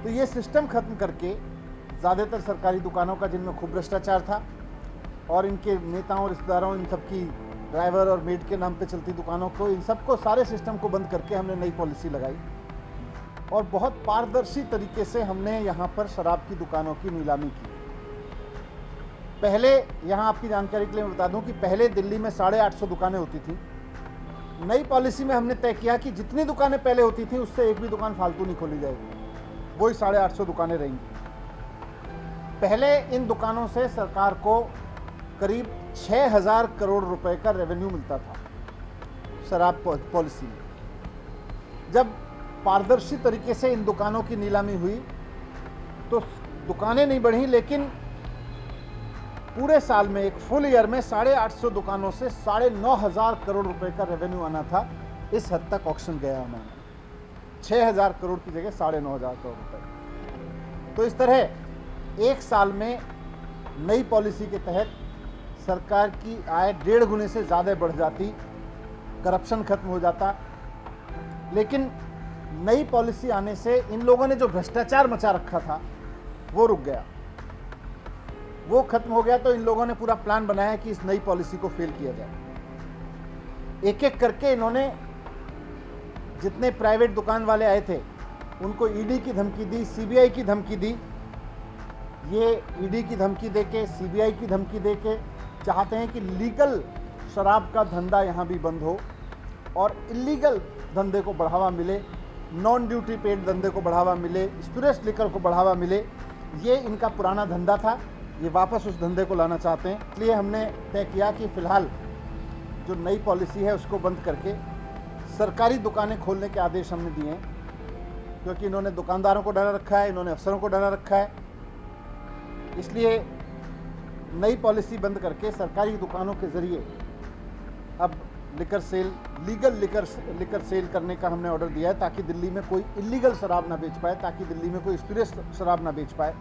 तो ये सिस्टम खत्म करके ज़्यादातर सरकारी दुकानों का, जिनमें खूब भ्रष्टाचार था, और इनके नेताओं, रिश्तेदारों, इन सबकी ड्राइवर और मेड के नाम पे चलती दुकानों को, इन सबको, सारे सिस्टम को बंद करके हमने नई पॉलिसी लगाई और बहुत पारदर्शी तरीके से हमने यहाँ पर शराब की दुकानों की नीलामी की। पहले, यहाँ आपकी जानकारी के लिए मैं बता दूं कि पहले दिल्ली में 850 दुकानें होती थी। नई पॉलिसी में हमने तय किया कि जितनी दुकानें पहले होती थी उससे एक भी दुकान फालतू नहीं खोली जाएगी, वही 850 दुकानें रहेंगी। पहले इन दुकानों से सरकार को करीब 6000 करोड़ रुपए का रेवेन्यू मिलता था शराब पॉलिसी में। जब पारदर्शी तरीके से इन दुकानों की नीलामी हुई तो दुकानें नहीं बढ़ी, लेकिन पूरे साल में, एक फुल ईयर में 850 दुकानों से 9500 करोड़ रुपए का रेवेन्यू आना था। इस हद तक ऑक्शन गया हमारा, 6000 करोड़ की जगह 9500 करोड़ रुपए। तो इस तरह एक साल में नई पॉलिसी के तहत सरकार की आय 1.5 गुने से ज़्यादा बढ़ जाती, करप्शन खत्म हो जाता। लेकिन नई पॉलिसी आने से इन लोगों ने जो भ्रष्टाचार मचा रखा था वो रुक गया, वो खत्म हो गया। तो इन लोगों ने पूरा प्लान बनाया कि इस नई पॉलिसी को फेल किया जाए। एक एक करके इन्होंने जितने प्राइवेट दुकान वाले आए थे उनको ईडी की धमकी दी, सीबीआई की धमकी दी। ये ईडी की धमकी देके, सीबीआई की धमकी देके चाहते हैं कि लीगल शराब का धंधा यहाँ भी बंद हो और इलीगल धंधे को बढ़ावा मिले, नॉन ड्यूटी पेड धंधे को बढ़ावा मिले, स्पिरिट्स लिकर को बढ़ावा मिले। ये इनका पुराना धंधा था, ये वापस उस धंधे को लाना चाहते हैं। इसलिए हमने तय किया कि फ़िलहाल जो नई पॉलिसी है उसको बंद करके सरकारी दुकानें खोलने के आदेश हमने दिए हैं, क्योंकि इन्होंने दुकानदारों को डरा रखा है, इन्होंने अफसरों को डरा रखा है। इसलिए नई पॉलिसी बंद करके सरकारी दुकानों के ज़रिए अब liquor sale, legal liquor sale करने का हमने ऑर्डर दिया है, ताकि दिल्ली में कोई इलीगल शराब ना बेच पाए, ताकि दिल्ली में कोई स्पिरिट्स शराब ना बेच पाए।